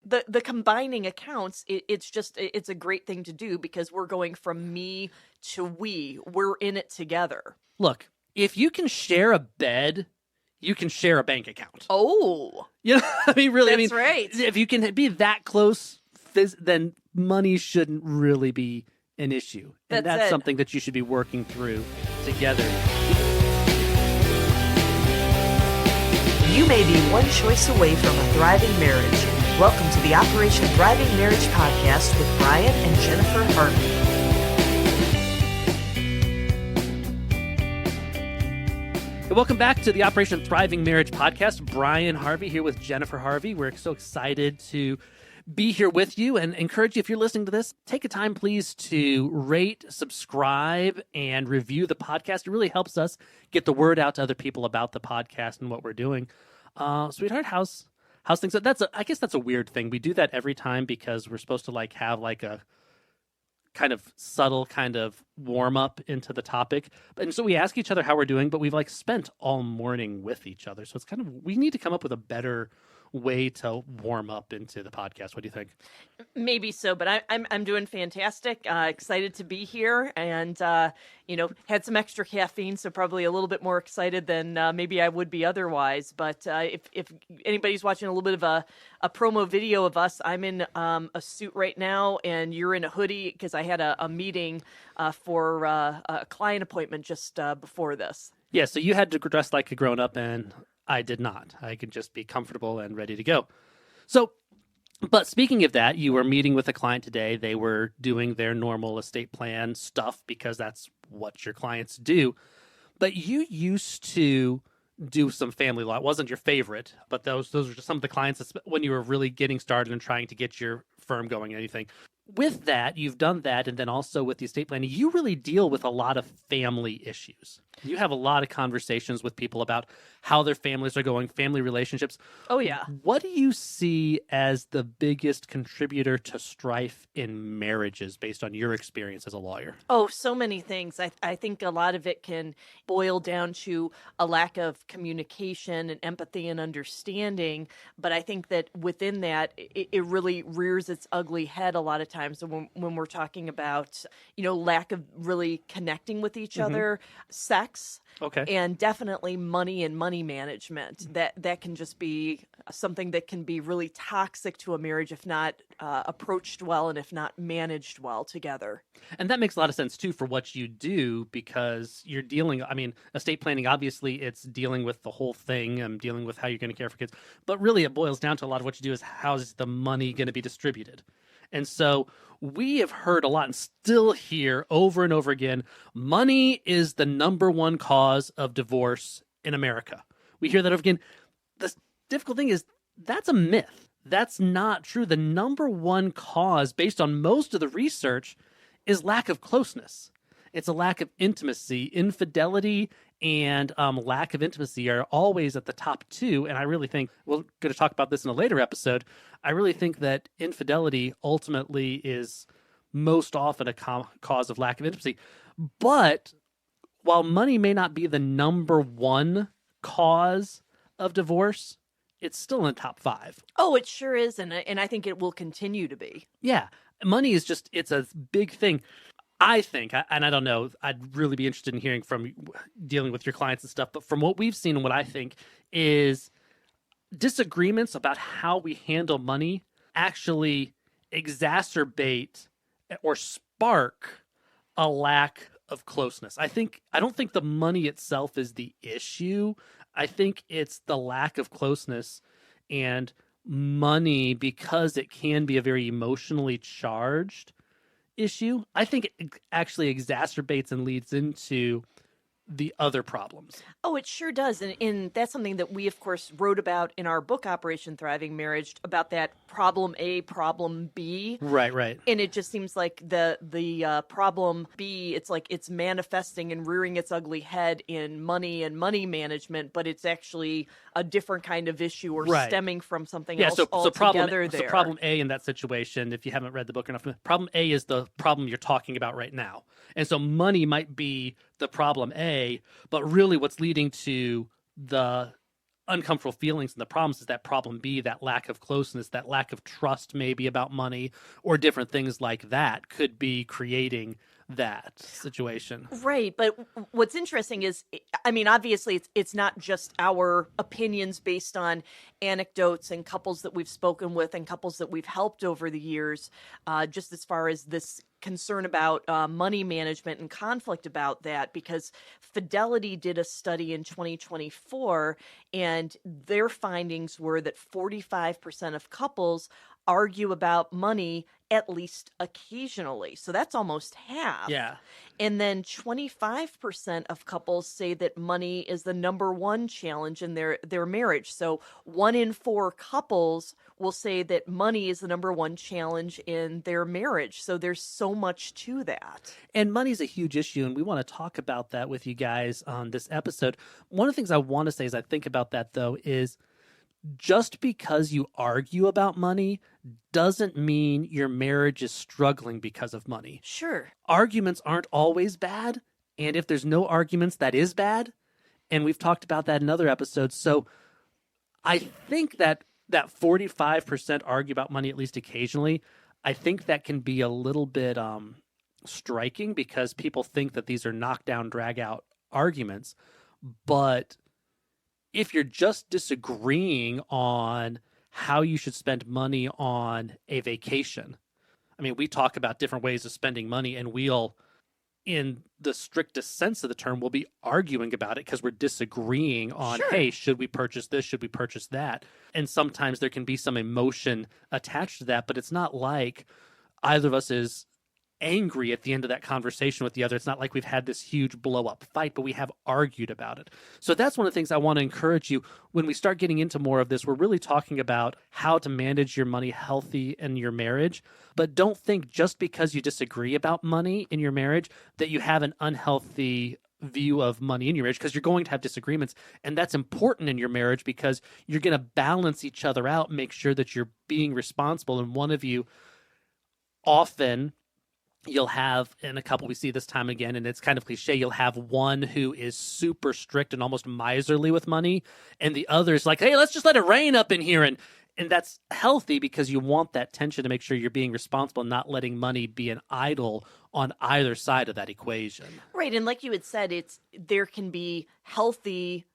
the combining accounts, it's a great thing to do because we're going from me to we. We're in it together. Look, if you can share a bed, you can share a bank account. Oh, You know, I mean, really, that's right. If you can be that close, then money shouldn't really be an issue. And that's something that you should be working through together. You may be one choice away from a thriving marriage. Welcome to the Operation Thriving Marriage podcast with Bryon and Jennifer Harvey. Welcome back to the Operation Thriving Marriage podcast. Bryon Harvey here with Jennifer Harvey. We're so excited to be here with you and encourage you, if you're listening to this, take a time, please, to rate, subscribe, and review the podcast. It really helps us get the word out to other people about the podcast and what we're doing. Sweetheart, how's things? I guess that's a weird thing. We do that every time because we're supposed to have a kind of subtle kind of warm up into the topic. And so we ask each other how we're doing, but we've spent all morning with each other. So it's we need to come up with a better way to warm up into the podcast. What do you think? Maybe so, but I'm doing fantastic. Excited to be here, and had some extra caffeine, so probably a little bit more excited than maybe I would be otherwise. But if anybody's watching a little bit of a promo video of us, I'm in a suit right now, and you're in a hoodie because I had a meeting for a client appointment just before this. Yeah, so you had to dress like a grown up, and I did not. I could just be comfortable and ready to go. So, but speaking of that, you were meeting with a client today. They were doing their normal estate plan stuff because that's what your clients do. But you used to do some family law. It wasn't your favorite, but those were just some of the clients when you were really getting started and trying to get your firm going and anything. With that, you've done that, and then also with the estate planning, you really deal with a lot of family issues. You have a lot of conversations with people about how their families are going, family relationships. Oh, yeah. What do you see as the biggest contributor to strife in marriages based on your experience as a lawyer? Oh, so many things. I think a lot of it can boil down to a lack of communication and empathy and understanding. But I think that within that, it really rears its ugly head a lot of times when we're talking about, lack of really connecting with each other, sex, and definitely money and money management. That can just be something that can be really toxic to a marriage if not approached well and if not managed well together. And that makes a lot of sense, too, for what you do because you're dealing, estate planning, obviously, it's dealing with the whole thing, dealing with how you're going to care for kids. But really, it boils down to a lot of what you do is how's the money going to be distributed? And so we have heard a lot and still hear over and over again, money is the number one cause of divorce in America. We hear that over again. The difficult thing is that's a myth. That's not true. The number one cause, based on most of the research, is lack of closeness. It's a lack of intimacy. Infidelity and lack of intimacy are always at the top two. And I really think, we're going to talk about this in a later episode, I really think that infidelity ultimately is most often a cause of lack of intimacy. But while money may not be the number one cause of divorce, it's still in the top 5. Oh, it sure is. And I think it will continue to be. Yeah. Money is it's a big thing. I think, and I don't know, I'd really be interested in hearing from dealing with your clients and stuff, but from what we've seen and what I think is disagreements about how we handle money actually exacerbate or spark a lack of closeness. I don't think the money itself is the issue. I think it's the lack of closeness, and money, because it can be a very emotionally charged issue, I think it actually exacerbates and leads into the other problems. Oh, it sure does. And that's something that we, of course, wrote about in our book, Operation Thriving Marriage, about that problem A, problem B. Right. And it just seems like the problem B, it's manifesting and rearing its ugly head in money and money management, but it's actually a different kind of issue or stemming from something else altogether there. So problem A in that situation, if you haven't read the book enough, problem A is the problem you're talking about right now. And so money might be the problem A, but really what's leading to the uncomfortable feelings and the problems is that problem B, that lack of closeness, that lack of trust maybe about money or different things like that could be creating that situation. Right, but what's interesting is, I mean, obviously, it's not just our opinions based on anecdotes and couples that we've spoken with and couples that we've helped over the years, just as far as this concern about money management and conflict about that, because Fidelity did a study in 2024, and their findings were that 45% of couples argue about money at least occasionally. So that's almost half. Yeah. And then 25% of couples say that money is the number one challenge in their marriage. So 1 in 4 couples will say that money is the number one challenge in their marriage. So there's so much to that. And money's a huge issue, and we want to talk about that with you guys on this episode. One of the things I want to say as I think about that, though, is just because you argue about money doesn't mean your marriage is struggling because of money. Sure. Arguments aren't always bad, and if there's no arguments, that is bad. And we've talked about that in other episodes. So I think that 45% argue about money at least occasionally, I think that can be a little bit striking because people think that these are knockdown, drag out arguments. But if you're just disagreeing on how you should spend money on a vacation, I mean, we talk about different ways of spending money, and we'll, in the strictest sense of the term, we'll be arguing about it because we're disagreeing on, Sure. Hey, should we purchase this? Should we purchase that? And sometimes there can be some emotion attached to that, but it's not like either of us is angry at the end of that conversation with the other. It's not like we've had this huge blow up fight, but we have argued about it. So that's one of the things I want to encourage you. When we start getting into more of this, we're really talking about how to manage your money healthy in your marriage. But don't think just because you disagree about money in your marriage that you have an unhealthy view of money in your marriage, because you're going to have disagreements. And that's important in your marriage because you're going to balance each other out, make sure that you're being responsible. And one of you often, you'll have, in a couple we see this time again, and it's kind of cliche, you'll have one who is super strict and almost miserly with money, and the other is like, hey, let's just let it rain up in here. And that's healthy because you want that tension to make sure you're being responsible and not letting money be an idol on either side of that equation. Right. And like you had said, there can be healthy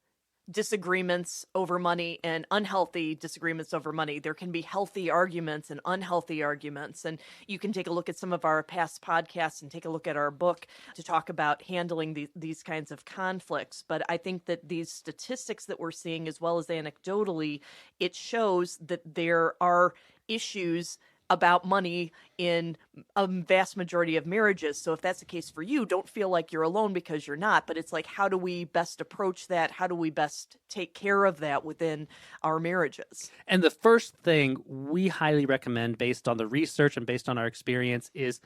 disagreements over money and unhealthy disagreements over money. There can be healthy arguments and unhealthy arguments. And you can take a look at some of our past podcasts and take a look at our book to talk about handling these kinds of conflicts. But I think that these statistics that we're seeing, as well as anecdotally, it shows that there are issues about money in a vast majority of marriages. So if that's the case for you, don't feel like you're alone, because you're not. But it's like, how do we best approach that? How do we best take care of that within our marriages? And the first thing we highly recommend, based on the research and based on our experience, is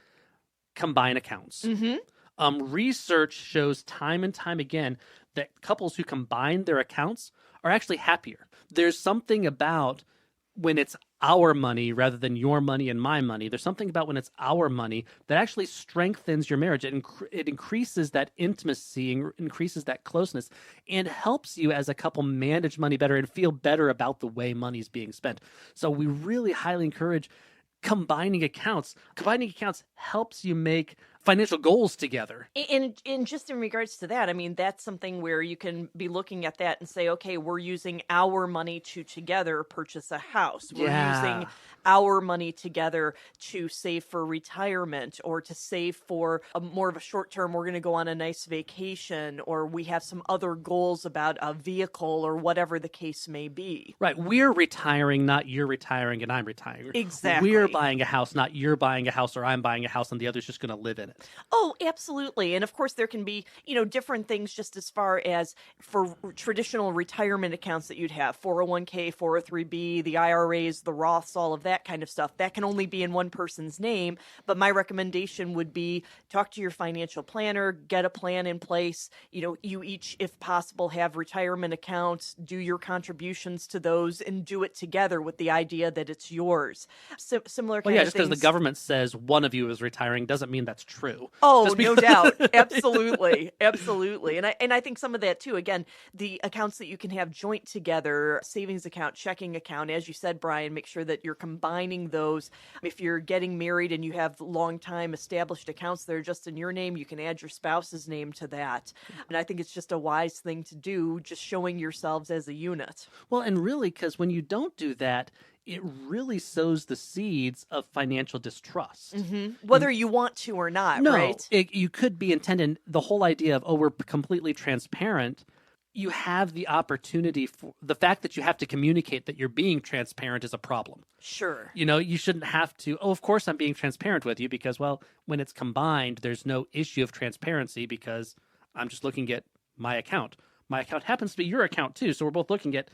combine accounts. Mm-hmm. Research shows time and time again that couples who combine their accounts are actually happier. There's something about when it's our money rather than your money and my money. There's something about when it's our money that actually strengthens your marriage. It increases that intimacy, increases that closeness, and helps you as a couple manage money better and feel better about the way money's being spent. So we really highly encourage combining accounts. Combining accounts helps you make financial goals together. And just in regards to that, I mean, that's something where you can be looking at that and say, okay, we're using our money to together purchase a house. We're using our money together to save for retirement, or to save for more of a short term, we're going to go on a nice vacation, or we have some other goals about a vehicle, or whatever the case may be. Right. We're retiring, not you're retiring and I'm retiring. Exactly. We're buying a house, not you're buying a house or I'm buying a house and the other's just going to live in it. Oh, absolutely. And of course, there can be, different things just as far as for traditional retirement accounts that you'd have, 401k, 403b, the IRAs, the Roths, all of that kind of stuff. That can only be in one person's name. But my recommendation would be talk to your financial planner, get a plan in place. You each, if possible, have retirement accounts, do your contributions to those, and do it together with the idea that it's yours. Similar kind Well, yeah, of just because the things. government says one of you is retiring doesn't mean that's true. true. Oh, Just no because- doubt. Absolutely. Absolutely. And I think some of that too, again, the accounts that you can have joint together, savings account, checking account, as you said, Bryan, make sure that you're combining those. If you're getting married and you have long time established accounts that are just in your name, you can add your spouse's name to that. And I think it's just a wise thing to do, just showing yourselves as a unit. Well, and really, because when you don't do that, it really sows the seeds of financial distrust. Whether you want to or not, No, right? you could be intended. The whole idea of, oh, we're completely transparent. You have the opportunity for the fact that you have to communicate that you're being transparent is a problem. Sure. You know, you shouldn't have to, oh, of course I'm being transparent with you because, well, when it's combined, there's no issue of transparency because I'm just looking at my account. My account happens to be your account too. So we're both looking at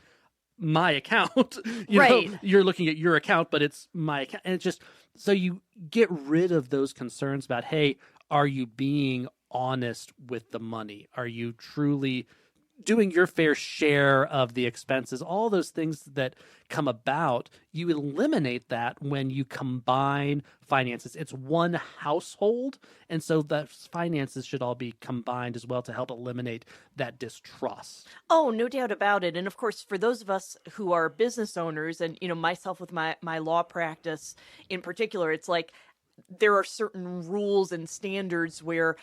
my account. Right. You're looking at your account, but it's my account. And it's just, so you get rid of those concerns about, hey, are you being honest with the money? Are you truly doing your fair share of the expenses? All those things that come about, you eliminate that when you combine finances. It's one household, and so the finances should all be combined as well to help eliminate that distrust. Oh, no doubt about it. And of course, for those of us who are business owners and, myself with my law practice in particular, it's like there are certain rules and standards where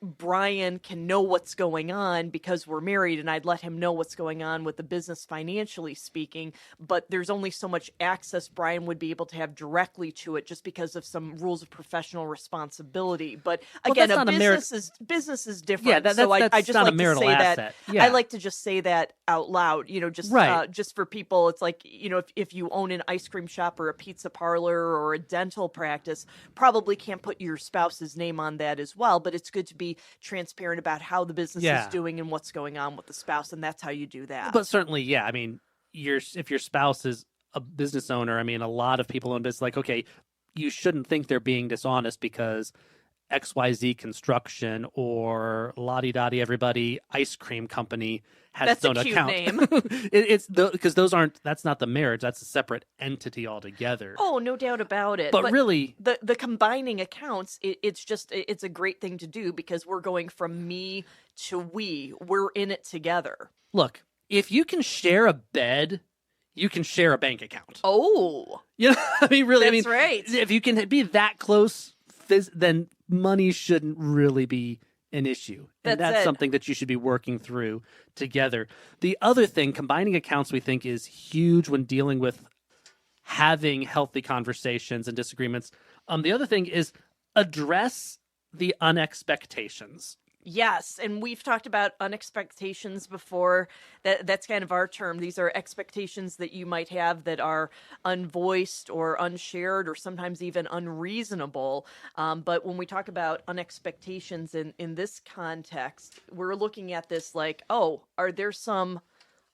Bryan can know what's going on because we're married and I'd let him know what's going on with the business financially speaking, but there's only so much access Bryan would be able to have directly to it just because of some rules of professional responsibility. But again, that's a not a business is different. Yeah, that's I just not a like to marital say asset. that. Yeah. I like to just say that out loud, just Right. just for people. It's like, if you own an ice cream shop or a pizza parlor or a dental practice, probably can't put your spouse's name on that as well, but it's good to be transparent about how the business Yeah. is doing and what's going on with the spouse, and that's how you do that. But certainly, yeah. I mean, if your spouse is a business owner, I mean, a lot of people own business. Like, okay, you shouldn't think they're being dishonest because XYZ Construction or Lottie Dottie Everybody Ice Cream Company has That's its own a cute account. name. It's because that's not the marriage. That's a separate entity altogether. Oh, no doubt about it. But really, the combining accounts, it's a great thing to do because we're going from me to we. We're in it together. look, if you can share a bed, you can share a bank account. Oh, You know, I mean, really, that's right. if you can be that close, then money shouldn't really be an issue. And That's that's it. something that you should be working through together. The other thing, combining accounts, we think is huge when dealing with having healthy conversations and disagreements. The other thing is address the unexpectations. Yes, and we've talked about unexpectations before. That's kind of our term. These are expectations that you might have that are unvoiced or unshared or sometimes even unreasonable. But when we talk about unexpectations in this context, we're looking at this like, oh, are there some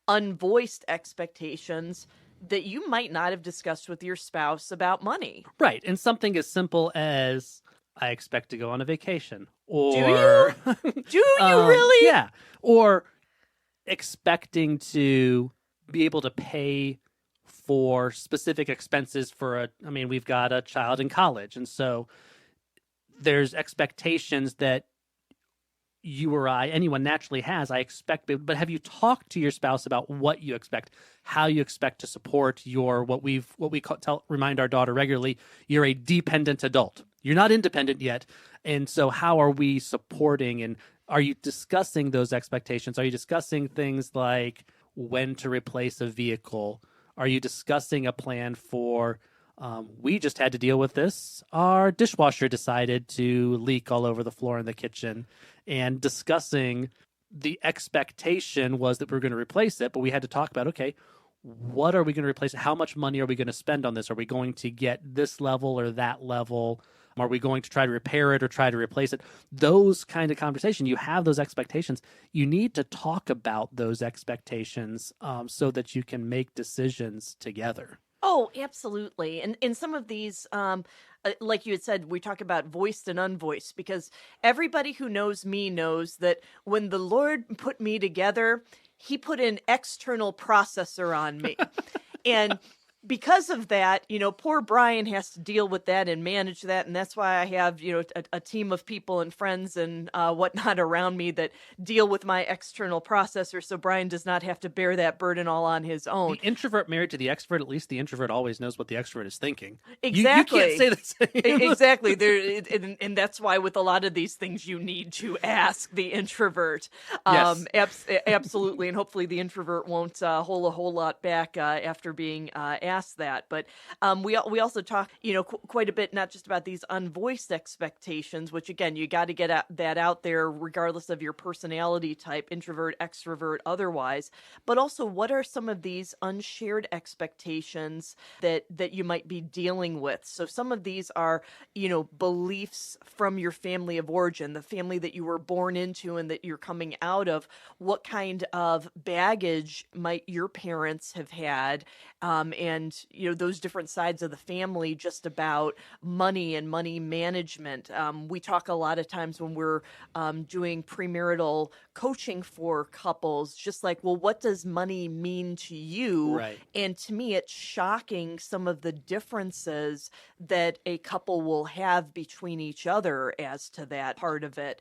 unvoiced expectations that you might not have discussed with your spouse about money? Right. And something as simple as I expect to go on a vacation. Or Do you really? Yeah. Or expecting to be able to pay for specific expenses we've got a child in college. And so there's expectations that you or anyone naturally has, I expect, but have you talked to your spouse about what you expect, how you expect to support remind our daughter regularly, you're a dependent adult. You're not independent yet. And so how are we supporting, and are you discussing those expectations? Are you discussing things like when to replace a vehicle? Are you discussing a plan for, we just had to deal with this. Our dishwasher decided to leak all over the floor in the kitchen, and discussing the expectation was that we were going to replace it, but we had to talk about, okay, what are we going to replace it? How much money are we going to spend on this? Are we going to get this level or that level? Are we going to try to repair it or try to replace it? Those kind of conversations, you have those expectations. You need to talk about those expectations so that you can make decisions together. Oh, absolutely. And in some of these, like you had said, we talk about voiced and unvoiced because everybody who knows me knows that when the Lord put me together, he put an external processor on me. And because of that, poor Bryon has to deal with that and manage that. And that's why I have, a team of people and friends and whatnot around me that deal with my external processor. So Bryon does not have to bear that burden all on his own. The introvert married to the extrovert, at least the introvert always knows what the extrovert is thinking. Exactly. You can't say the same. Exactly. And that's why with a lot of these things, you need to ask the introvert. Yes. Absolutely. And hopefully the introvert won't hold a whole lot back after being asked that. But we also talk, quite a bit, not just about these unvoiced expectations, which again, you got to get that out there regardless of your personality type, introvert, extrovert, otherwise, but also what are some of these unshared expectations that you might be dealing with. So some of these are, beliefs from your family of origin, the family that you were born into and that you're coming out of. What kind of baggage might your parents have had? And, those different sides of the family just about money and money management. We talk a lot of times when we're doing premarital coaching for couples, just like, well, what does money mean to you? Right. And to me, it's shocking some of the differences that a couple will have between each other as to that part of it.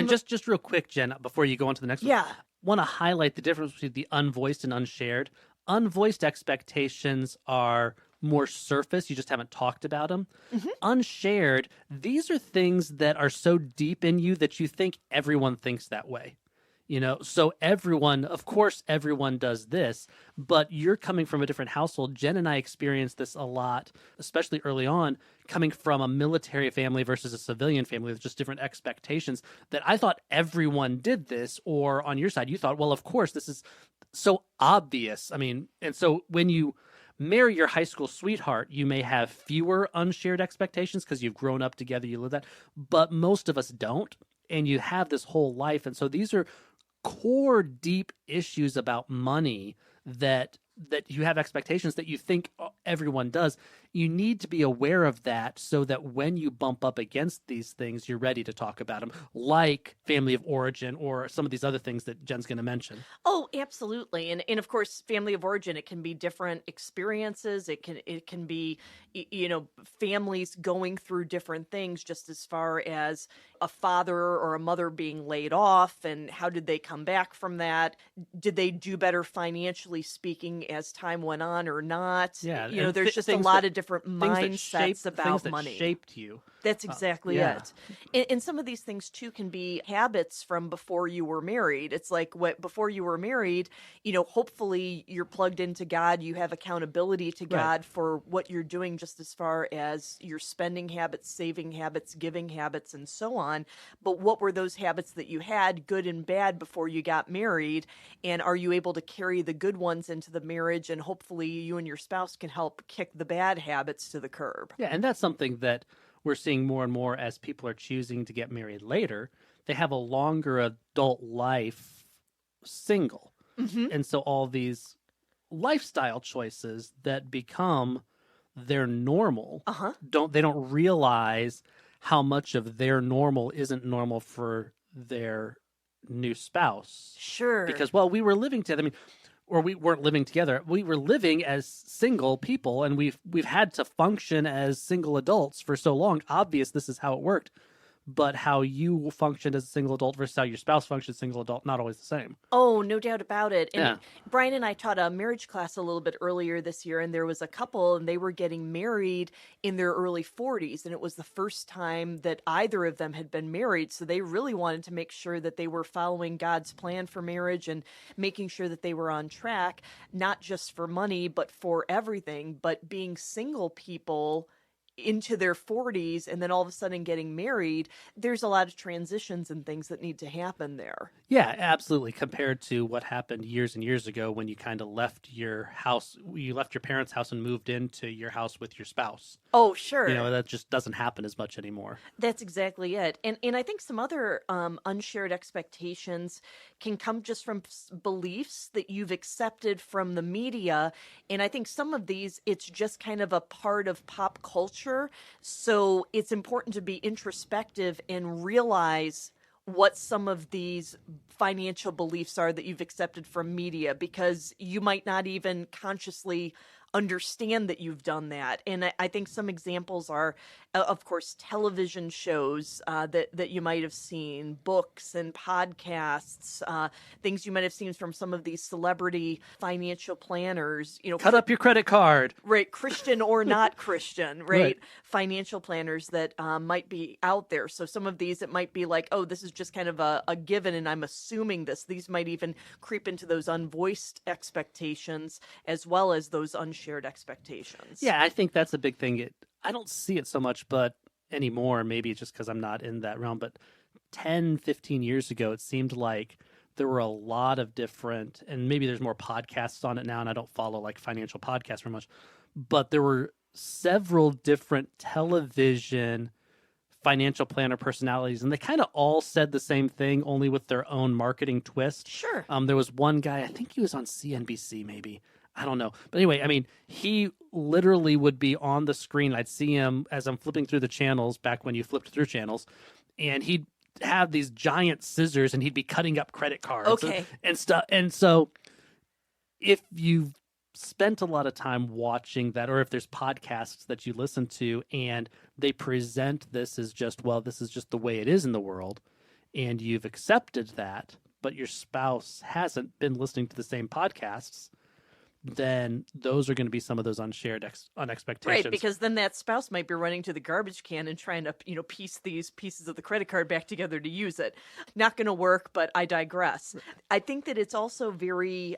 Just real quick, Jen, before you go on to the next one. Yeah. Want to highlight the difference between the unvoiced and unshared. Unvoiced expectations are more surface. You just haven't talked about them. Mm-hmm. Unshared, these are things that are so deep in you that you think everyone thinks that way. So of course, everyone does this, but you're coming from a different household. Jen and I experienced this a lot, especially early on, coming from a military family versus a civilian family with just different expectations, that I thought everyone did this, or on your side, you thought, well, of course, this is so obvious. And so when you marry your high school sweetheart, you may have fewer unshared expectations because you've grown up together, you live that, but most of us don't, and you have this whole life. And so these are core deep issues about money that you have expectations that you think everyone does. You need to be aware of that so that when you bump up against these things, you're ready to talk about them, like family of origin or some of these other things that Jen's going to mention. Oh, absolutely. And of course, family of origin, it can be different experiences. It can be, families going through different things, just as far as a father or a mother being laid off and how did they come back from that? Did they do better financially speaking as time went on or not? Yeah. There's just a lot of different mindsets about things that money. Shaped you. That's exactly it. And some of these things too can be habits from before you were married. It's like before you were married, hopefully you're plugged into God. You have accountability to God for what you're doing, just as far as your spending habits, saving habits, giving habits, and so on. But what were those habits that you had, good and bad, before you got married? And are you able to carry the good ones into the marriage? And hopefully you and your spouse can help kick the bad habits to the curb. Yeah, and that's something that we're seeing more and more as people are choosing to get married later. They have a longer adult life single. Mm-hmm. And so all these lifestyle choices that become their normal, they don't realize how much of their normal isn't normal for their new spouse. Sure. Because, we were living together. Or we weren't living together. We were living as single people, and we've had to function as single adults for so long. Obvious, this is how it worked. But how you functioned as a single adult versus how your spouse functions as a single adult, not always the same. Oh, no doubt about it. And yeah. Bryon and I taught a marriage class a little bit earlier this year, and there was a couple, and they were getting married in their early 40s, and it was the first time that either of them had been married, so they really wanted to make sure that they were following God's plan for marriage and making sure that they were on track, not just for money, but for everything. But being single people into their 40s and then all of a sudden getting married, there's a lot of transitions and things that need to happen there. Yeah, absolutely. Compared to what happened years and years ago when you kind of left your house, you left your parents' house and moved into your house with your spouse. Oh, sure. That just doesn't happen as much anymore. That's exactly it. And I think some other unshared expectations can come just from beliefs that you've accepted from the media. And I think some of these, it's just kind of a part of pop culture. So it's important to be introspective and realize what some of these financial beliefs are that you've accepted from media, because you might not even consciously understand that you've done that. And I think some examples are, of course, television shows that you might have seen, books and podcasts, things you might have seen from some of these celebrity financial planners. Cut up your credit card. Right, Christian or not Christian, right? Financial planners that might be out there. So some of these, it might be like, oh, this is just kind of a given, and I'm assuming this. These might even creep into those unvoiced expectations as well as those unshared expectations. Yeah, I think that's a big thing. I don't see it so much but anymore. Maybe it's just because I'm not in that realm. But 10, 15 years ago, it seemed like there were a lot of different, and maybe there's more podcasts on it now, and I don't follow like financial podcasts very much, but there were several different television financial planner personalities, and they kind of all said the same thing, only with their own marketing twist. Sure. There was one guy, I think he was on CNBC maybe. I don't know. But anyway, I mean, he literally would be on the screen. I'd see him as I'm flipping through the channels back when you flipped through channels, and he'd have these giant scissors and he'd be cutting up credit cards and stuff. And so if you've spent a lot of time watching that, or if there's podcasts that you listen to and they present this as just, well, this is just the way it is in the world, and you've accepted that, but your spouse hasn't been listening to the same podcasts, then those are going to be some of those unshared expectations. Right, because then that spouse might be running to the garbage can and trying to, piece these pieces of the credit card back together to use it. Not going to work, but I digress. I think that it's also very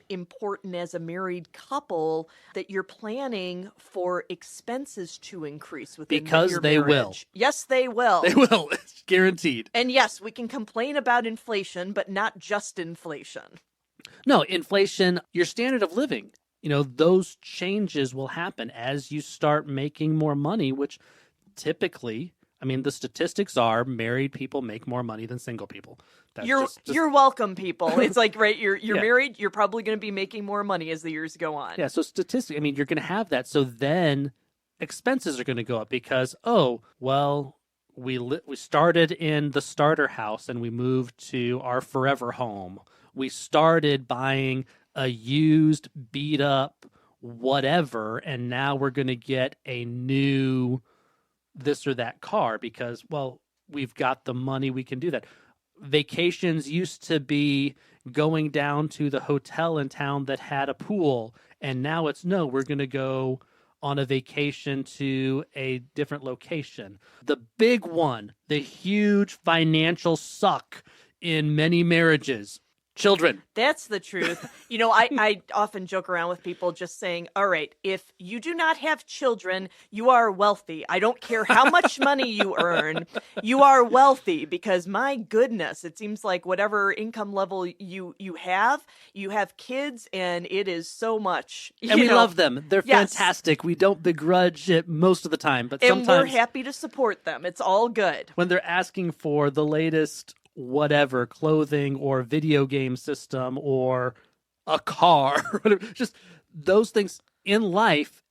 important as a married couple that you're planning for expenses to increase within your they marriage. will. Yes, they will. They will. It's guaranteed. And yes, we can complain about inflation, but not just inflation. No, inflation, your standard of living, those changes will happen as you start making more money, which typically, I mean, the statistics are married people make more money than single people. That's you're welcome, people. It's like, right, you're married, you're probably going to be making more money as the years go on. Yeah, so statistically, I mean, you're going to have that. So then expenses are going to go up because, we started in the starter house and we moved to our forever home. We started buying a used, beat up, whatever, and now we're going to get a new this or that car because, we've got the money, we can do that. Vacations used to be going down to the hotel in town that had a pool, and now it's, no, we're going to go on a vacation to a different location. The big one, the huge financial suck in many marriages. Children. That's the truth. I often joke around with people just saying, all right, if you do not have children, you are wealthy. I don't care how much money you earn, you are wealthy because my goodness, it seems like whatever income level you have kids and it is so much. And we love them. They're fantastic. We don't begrudge it most of the time, but sometimes. And we're happy to support them. It's all good. When they're asking for the latest whatever, clothing or video game system or a car, whatever, just those things in life,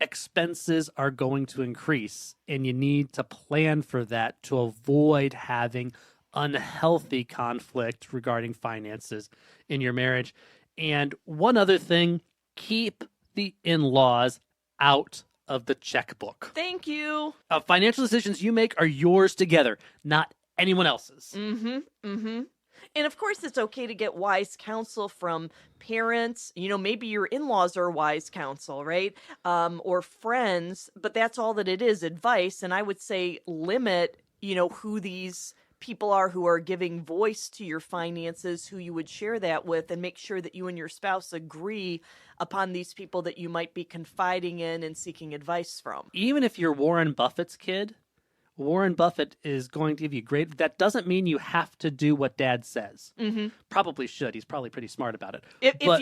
expenses are going to increase, and you need to plan for that to avoid having unhealthy conflict regarding finances in your marriage. And one other thing, keep the in-laws out of the checkbook. Thank you. Financial decisions you make are yours together, not anyone else's. And of course, it's okay to get wise counsel from parents. Maybe your in-laws are wise counsel, right? Or friends, but that's all that it is, advice. And I would say limit, who these people are who are giving voice to your finances, who you would share that with, and make sure that you and your spouse agree upon these people that you might be confiding in and seeking advice from. Even if you're Warren Buffett's kid, Warren Buffett is going to give you great. That doesn't mean you have to do what Dad says. Probably should. He's probably pretty smart about it.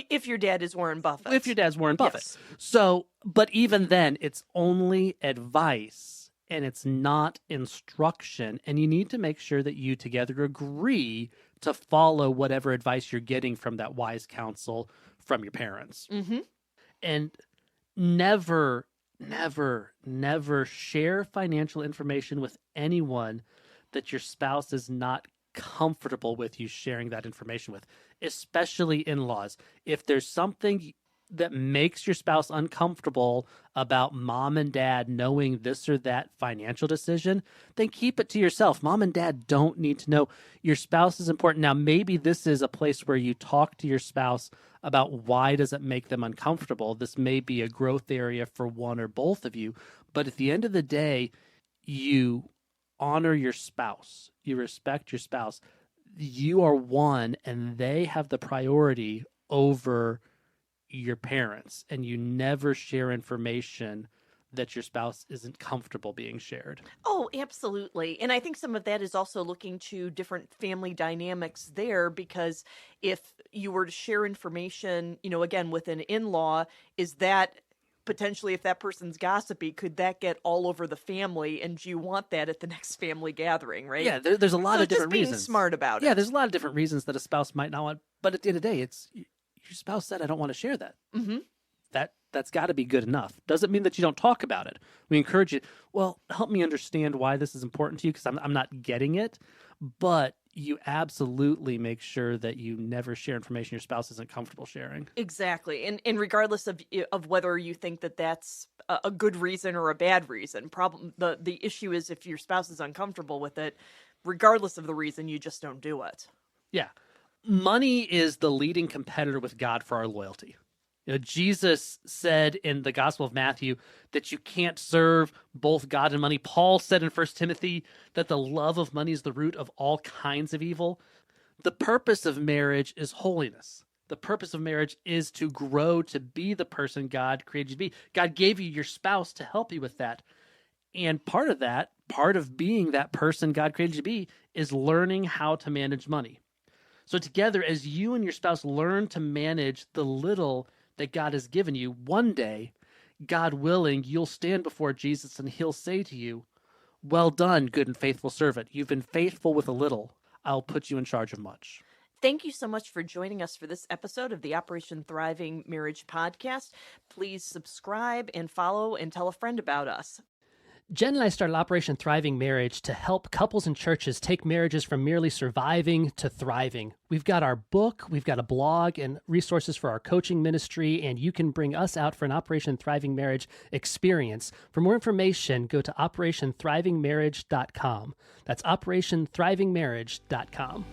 If your dad is Warren Buffett. If your dad's Warren Buffett. Yes. So, but even then, it's only advice and it's not instruction. And you need to make sure that you together agree to follow whatever advice you're getting from that wise counsel from your parents. And never share financial information with anyone that your spouse is not comfortable with you sharing that information with, especially in-laws. If there's something that makes your spouse uncomfortable about mom and dad knowing this or that financial decision, then keep it to yourself. Mom and dad don't need to know. Your spouse is important. Now, maybe this is a place where you talk to your spouse about why does it make them uncomfortable. This may be a growth area for one or both of you. But at the end of the day, you honor your spouse. You respect your spouse. You are one, and they have the priority over your parents, and you never share information that your spouse isn't comfortable being shared. Oh, absolutely. And I think some of that is also looking to different family dynamics there, because if you were to share information, again, with an in-law, is that potentially, if that person's gossipy, could that get all over the family? And do you want that at the next family gathering, right? Yeah, there's a lot of different just being reasons. Smart about it. Yeah, there's a lot of different reasons that a spouse might not want, but at the end of the day, it's your spouse said, I don't want to share that. Mm-hmm. That's got to be good enough. Doesn't mean that you don't talk about it. We encourage you, well, help me understand why this is important to you, because I'm not getting it. But you absolutely make sure that you never share information your spouse isn't comfortable sharing. Exactly. And regardless of whether you think that that's a good reason or a bad reason, the issue is if your spouse is uncomfortable with it, regardless of the reason, you just don't do it. Yeah. Money is the leading competitor with God for our loyalty. Jesus said in the Gospel of Matthew that you can't serve both God and money. Paul said in 1 Timothy that the love of money is the root of all kinds of evil. The purpose of marriage is holiness. The purpose of marriage is to grow to be the person God created you to be. God gave you your spouse to help you with that. And part of being that person God created you to be, is learning how to manage money. So together, as you and your spouse learn to manage the little that God has given you, one day, God willing, you'll stand before Jesus and he'll say to you, well done, good and faithful servant. You've been faithful with a little. I'll put you in charge of much. Thank you so much for joining us for this episode of the Operation Thriving Marriage podcast. Please subscribe and follow and tell a friend about us. Jen and I started Operation Thriving Marriage to help couples and churches take marriages from merely surviving to thriving. We've got our book, we've got a blog, and resources for our coaching ministry, and you can bring us out for an Operation Thriving Marriage experience. For more information, go to OperationThrivingMarriage.com. That's OperationThrivingMarriage.com.